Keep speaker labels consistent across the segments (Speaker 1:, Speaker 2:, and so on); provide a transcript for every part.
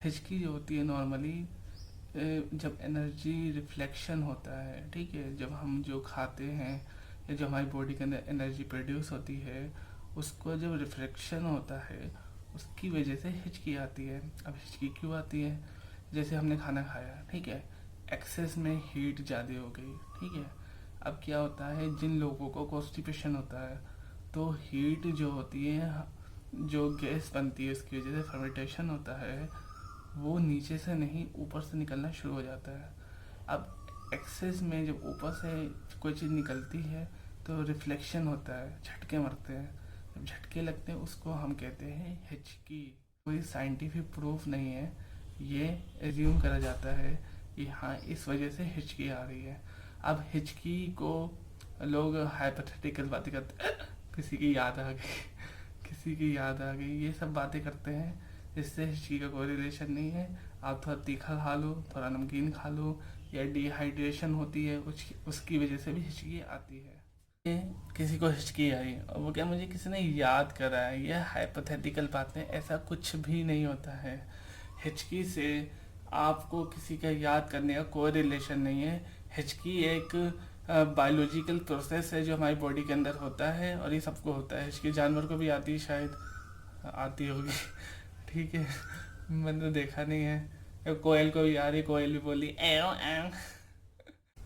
Speaker 1: हिचकी जो होती है नॉर्मली जब एनर्जी रिफ्लेक्शन होता है, ठीक है, जब हम जो खाते हैं या जो हमारी बॉडी के अंदर एनर्जी प्रोड्यूस होती है उसको जब रिफ्लेक्शन होता है उसकी वजह से हिचकी आती है। अब हिचकी क्यों आती है? जैसे हमने खाना खाया, ठीक है, एक्सेस में हीट ज़्यादा हो गई, ठीक है। अब क्या होता है, जिन लोगों को कॉन्स्टिपेशन होता है तो हीट जो होती है, जो गैस बनती है उसकी वजह से फर्मेंटेशन होता है, वो नीचे से नहीं ऊपर से निकलना शुरू हो जाता है। अब एक्सेस में जब ऊपर से कोई चीज़ निकलती है तो रिफ्लेक्शन होता है, झटके मरते हैं। जब झटके लगते हैं उसको हम कहते हैं हिचकी। कोई साइंटिफिक प्रूफ नहीं है, ये एज्यूम करा जाता है कि हाँ इस वजह से हिचकी आ रही है। अब हिचकी को लोग हाइपोथेटिकल बातें करते हैं, किसी की याद आ गई, किसी की याद आ गई, ये सब बातें करते हैं। इससे हिचकी का कोई रिलेशन नहीं है। आप थोड़ा तीखा खा लो, थोड़ा नमकीन खा लो, या डिहाइड्रेशन होती है उसकी वजह से भी हिचकी आती है। ये किसी को हिचकी आई और वो क्या मुझे किसी ने याद करा है, ये हाइपोथेटिकल बातें, ऐसा कुछ भी नहीं होता है। हिचकी से आपको किसी का याद करने का कोई रिलेशन नहीं है। हिचकी एक बायोलॉजिकल प्रोसेस है जो हमारी बॉडी के अंदर होता है और ये सबको होता है। हिचकी जानवर को भी आती है, शायद आती होगी, ठीक है, मैंने तो देखा नहीं है। कोयल को भी आ रही, कोयल भी बोली एओ एओ।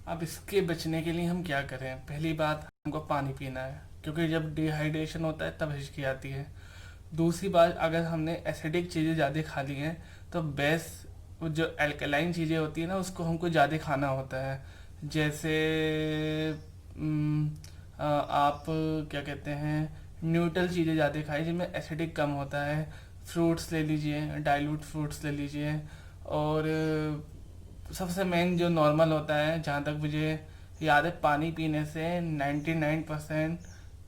Speaker 1: अब इसके बचने के लिए हम क्या करें? पहली बात, हमको पानी पीना है, क्योंकि जब डिहाइड्रेशन होता है तब हिचकी आती है। दूसरी बात, अगर हमने एसिडिक चीज़ें ज़्यादा खा ली हैं तो वो जो अल्कलाइन चीज़ें होती है ना उसको हमको ज़्यादा खाना होता है। जैसे आप क्या कहते हैं, न्यूट्रल चीज़ें ज़्यादा खाई जिनमें एसिडिक कम होता है। फ्रूट्स ले लीजिए, डाइल्यूट फ्रूट्स ले लीजिए। और सबसे मेन जो नॉर्मल होता है, जहाँ तक मुझे याद है, पानी पीने से 99%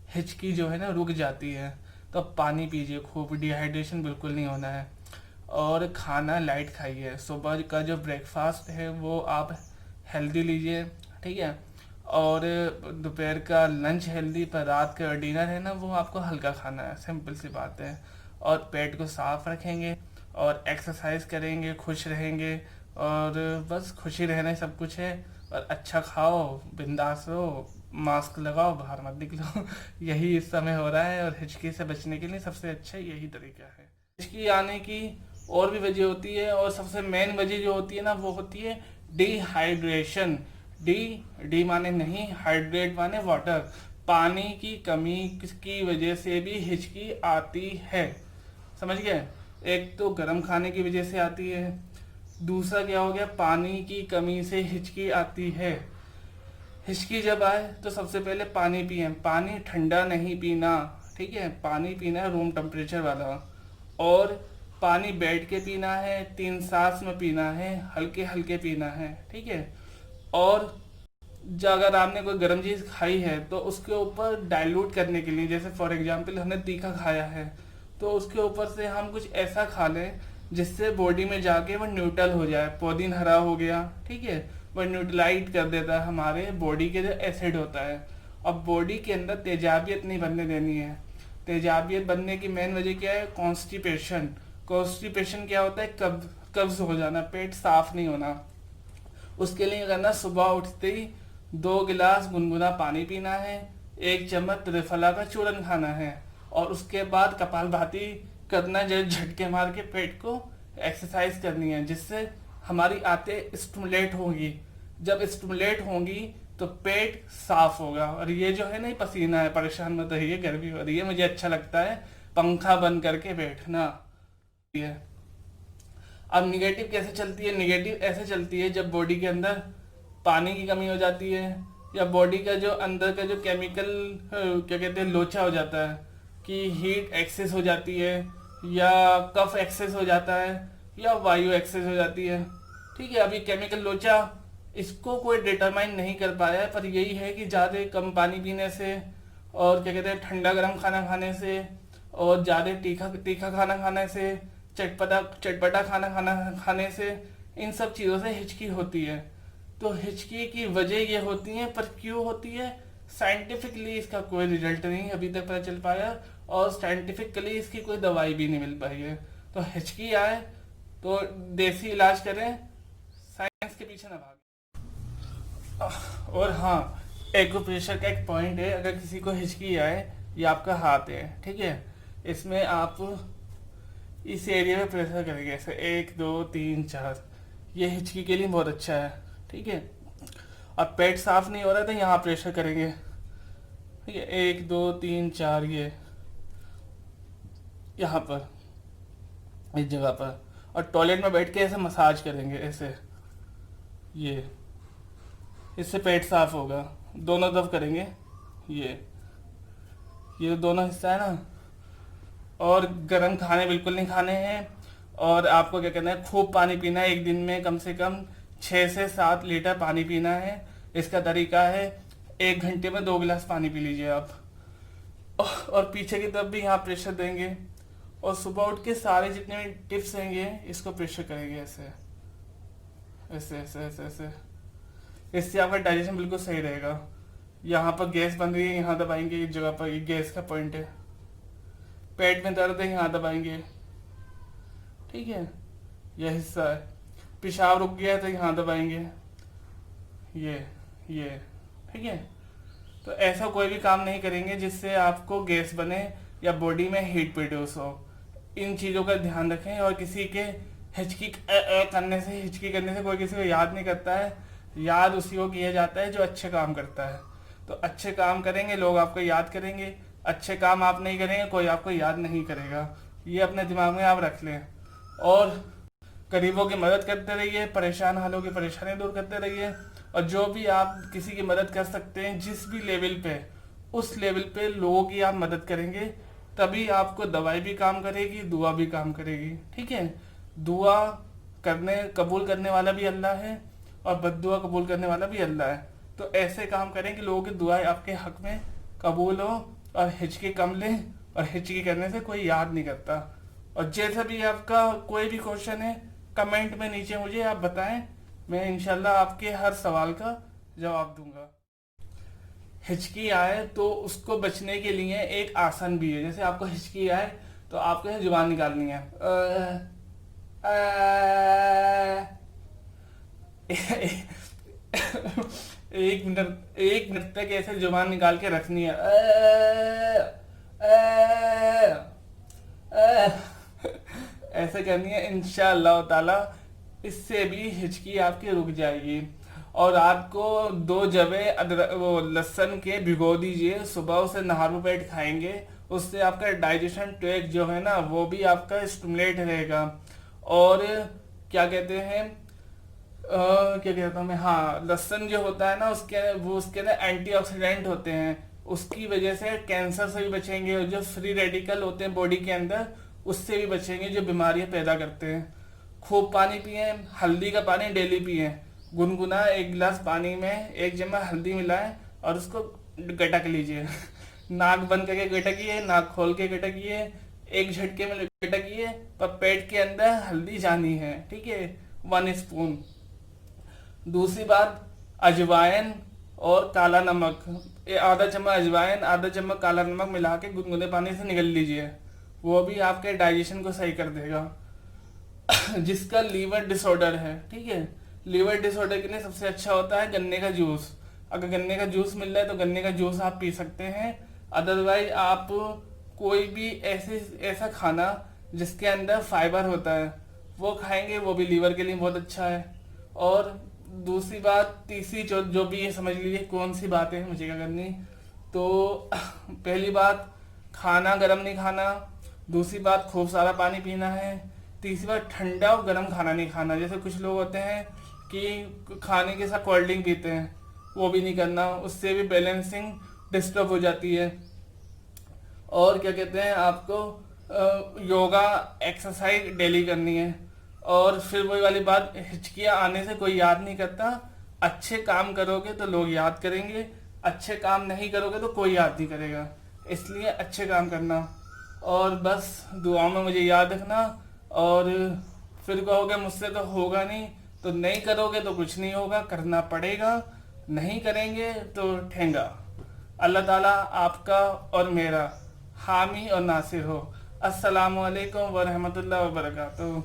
Speaker 1: हिचकी जो है ना रुक जाती है। तो आप पानी पीजिए खूब, डिहाइड्रेशन बिल्कुल नहीं होना है। और खाना लाइट खाइए, सुबह का जो ब्रेकफास्ट है वो आप हेल्दी लीजिए, ठीक है। और दोपहर का लंच हेल्दी, पर रात का डिनर है ना वो आपको हल्का खाना है, सिंपल सी बात है। और पेट को साफ रखेंगे और एक्सरसाइज करेंगे, खुश रहेंगे। और बस खुशी रहना ही सब कुछ है। और अच्छा खाओ, बिंदास रहो, मास्क लगाओ, बाहर मत निकलो। यही इस समय हो रहा है और हिचकी से बचने के लिए सबसे अच्छा यही तरीका है। हिचकी आने की और भी वजह होती है, और सबसे मेन वजह जो होती है ना वो होती है डिहाइड्रेशन। डी डी माने नहीं, हाइड्रेट माने वाटर। पानी की कमी की वजह से भी हिचकी आती है, समझ गए? एक तो गर्म खाने की वजह से आती है, दूसरा क्या हो गया, पानी की कमी से हिचकी आती है। हिचकी जब आए तो सबसे पहले पानी पिए, पानी ठंडा नहीं पीना, ठीक है, पानी पीना है रूम टेम्परेचर वाला। और पानी बैठ के पीना है, 3 सांस में पीना है, हल्के हल्के पीना है, ठीक है। और अगर आपने कोई गर्म चीज़ खाई है तो उसके ऊपर डाइल्यूट करने के लिए, जैसे फॉर एग्जांपल हमने तीखा खाया है तो उसके ऊपर से हम कुछ ऐसा खा लें जिससे बॉडी में जाके वो न्यूट्रल हो जाए। पुदीन हरा हो गया, ठीक है, वो न्यूट्रलाइट कर देता है हमारे बॉडी के जो एसिड होता है। अब बॉडी के अंदर तेजाबियत नहीं बनने देनी है। तेजाबियत बनने की मेन वजह क्या है? कॉन्स्टिपेशन। कॉन्स्टिपेशन क्या होता है? कब्ज हो जाना, पेट साफ नहीं होना। उसके लिए करना, सुबह उठते ही 2 गिलास गुनगुना पानी पीना है, 1 चम्मच त्रिफला का चूरन खाना है, और उसके बाद कपालभाति करना, जैसे झटके मार के पेट को एक्सरसाइज करनी है, जिससे हमारी आंतें स्टिमुलेट होंगी। जब स्टिमुलेट होंगी तो पेट साफ होगा। और ये जो है ना, पसीना है, परेशान मत रहिए, गर्मी हो रही है, मुझे अच्छा लगता है पंखा बंद करके बैठना। ये अब निगेटिव कैसे चलती है? निगेटिव ऐसे चलती है जब बॉडी के अंदर पानी की कमी हो जाती है, या बॉडी का जो अंदर का जो केमिकल क्या कहते हैं, लोचा हो जाता है, कि हीट एक्सेस हो जाती है, या कफ एक्सेस हो जाता है, या वायु एक्सेस हो जाती है, ठीक है। अभी केमिकल लोचा, इसको कोई डिटरमाइन नहीं कर पाया है, पर यही है कि ज़्यादा कम पानी पीने से, और क्या कहते हैं, ठंडा गर्म खाना खाने से, और ज़्यादा तीखा तीखा खाना खाने से, चटपटा चटपटा खाना खाने से, इन सब चीज़ों से हिचकी होती है। तो हिचकी की वजह ये होती है, पर क्यों होती है साइंटिफिकली इसका कोई रिजल्ट नहीं अभी तक पता चल पाया, और साइंटिफिकली इसकी कोई दवाई भी नहीं मिल पाई है। तो हिचकी आए तो देसी इलाज करें, साइंस के पीछे ना भागें। और हाँ, एक्यूप्रेशर का एक पॉइंट है, अगर किसी को हिचकी आए, ये आपका हाथ है, ठीक है, इसमें आप इस एरिया में प्रेशर करेंगे, ऐसे 1 2 3 4, ये हिचकी के लिए बहुत अच्छा है, ठीक है। अब पेट साफ नहीं हो रहा तो यहाँ प्रेशर करेंगे, ठीक है, 1 2 3 4, ये यहाँ पर, इस जगह पर। और टॉयलेट में बैठ के ऐसे मसाज करेंगे, ऐसे, ये, इससे पेट साफ होगा। दोनों तरफ करेंगे, ये दोनों हिस्सा है ना। और गर्म खाने बिल्कुल नहीं खाने हैं। और आपको क्या करना है, खूब पानी पीना है, एक दिन में कम से कम 6 से 7 लीटर पानी पीना है। इसका तरीका है, 1 घंटे में 2 गिलास पानी पी लीजिए आप। और पीछे की तरफ भी यहाँ प्रेशर देंगे, और सुबह उठ के सारे जितने भी टिप्स हैंगे इसको प्रेशर करेंगे, ऐसे ऐसे ऐसे ऐसे ऐसे। इससे आपका डाइजेशन बिल्कुल सही रहेगा। यहाँ पर गैस बन रही है, यहाँ दबाएंगे, इस जगह पर, ये गैस का पॉइंट है। पेट में दर्द है, यहाँ दबाएंगे, ठीक है, यह हिस्सा है। पेशाब रुक गया है तो यहाँ दबाएंगे, ये, ठीक है। तो ऐसा कोई भी काम नहीं करेंगे जिससे आपको गैस बने या बॉडी में हीट प्रोड्यूस हो। इन चीज़ों का ध्यान रखें। और किसी के हिचकी करने से कोई किसी को याद नहीं करता है, याद उसी को किया जाता है जो अच्छे काम करता है। तो अच्छे काम करेंगे, लोग आपको याद करेंगे। अच्छे काम आप नहीं करेंगे, कोई आपको याद नहीं करेगा। ये अपने दिमाग में आप रख लें। और गरीबों की मदद करते रहिए, परेशान हालों की परेशानी दूर करते रहिए। और जो भी आप किसी की मदद कर सकते हैं, जिस भी लेवल पे, उस लेवल पे लोगों की आप मदद करेंगे, तभी आपको दवाई भी काम करेगी, दुआ भी काम करेगी, ठीक है। दुआ कबूल करने वाला भी अल्लाह है, और बद्दुआ कबूल करने वाला भी अल्लाह है। तो ऐसे काम करें कि लोगों की दुआएं आपके हक में कबूल हो, और हिचकी कम लें। और हिचकी करने से कोई याद नहीं करता। और जैसा भी आपका कोई भी क्वेश्चन है, कमेंट में नीचे मुझे आप बताएं, मैं इंशाल्लाह आपके हर सवाल का जवाब दूंगा। हिचकी आए तो उसको बचने के लिए एक आसन भी है। जैसे आपको हिचकी आए तो आपको यहाँ जुबान निकालनी है, एक मिनट तक ऐसे जुबान निकाल के रखनी है, ऐसे करनी है। इंशाअल्लाह ताला इससे भी हिचकी आपकी रुक जाएगी। और रात को 2 जवे वो लहसुन के भिगो दीजिए, सुबह उसे नहारू पेट खाएंगे, उससे आपका डाइजेशन ट्रैक जो है ना, वो भी आपका स्टिमुलेट रहेगा। और क्या कहते हैं, क्या कहता हूँ मैं, हाँ, लहसुन जो होता है ना, उसके ना एंटीऑक्सीडेंट होते हैं, उसकी वजह से कैंसर से भी बचेंगे। और जो फ्री रेडिकल होते हैं बॉडी के अंदर, उससे भी बचेंगे, जो बीमारियां पैदा करते हैं। खूब पानी पिए, हल्दी का पानी डेली पिए, गुनगुना 1 गिलास पानी में 1 चम्मच हल्दी मिलाएं और उसको गटक लीजिए। नाक बंद करके गटकिए, नाक खोल के गटकिए, एक झटके में गटकिए, पर पेट के अंदर हल्दी जानी है, ठीक है, 1 स्पून। दूसरी बात, अजवाइन और काला नमक, आधा चम्मच अजवाइन, आधा चम्मच काला नमक मिला के गुनगुने पानी से निगल लीजिए, वो भी आपके डाइजेशन को सही कर देगा। जिसका लीवर डिसऑर्डर है, ठीक है, लीवर डिसऑर्डर के लिए सबसे अच्छा होता है गन्ने का जूस। अगर गन्ने का जूस मिल रहा है तो गन्ने का जूस आप पी सकते हैं। अदरवाइज आप कोई भी ऐसा खाना जिसके अंदर फाइबर होता है वो खाएंगे, वो भी लीवर के लिए बहुत अच्छा है। और दूसरी बात, तीसरी जो भी ये समझ लीजिए कौन सी बात है मुझे क्या करनी। तो पहली बात, खाना गर्म नहीं खाना। दूसरी बात, खूब सारा पानी पीना है। तीसरी बात, ठंडा और गर्म खाना नहीं खाना। जैसे कुछ लोग होते हैं कि खाने के साथ कोल्ड ड्रिंक पीते हैं, वो भी नहीं करना, उससे भी बैलेंसिंग डिस्टर्ब हो जाती है। और क्या कहते हैं, आपको योगा एक्सरसाइज डेली करनी है। और फिर वही वाली बात, हिचकियाँ आने से कोई याद नहीं करता। अच्छे काम करोगे तो लोग याद करेंगे, अच्छे काम नहीं करोगे तो कोई याद नहीं करेगा। इसलिए अच्छे काम करना, और बस दुआओं में मुझे याद रखना। और फिर कहोगे मुझसे तो होगा नहीं, तो नहीं करोगे तो कुछ नहीं होगा, करना पड़ेगा। नहीं करेंगे तो ठेंगा। अल्लाह ताला आपका और मेरा हामी और नासिर हो। अस्सलामु अलैकुम व रहमतुल्लाहि व बरकातुहू।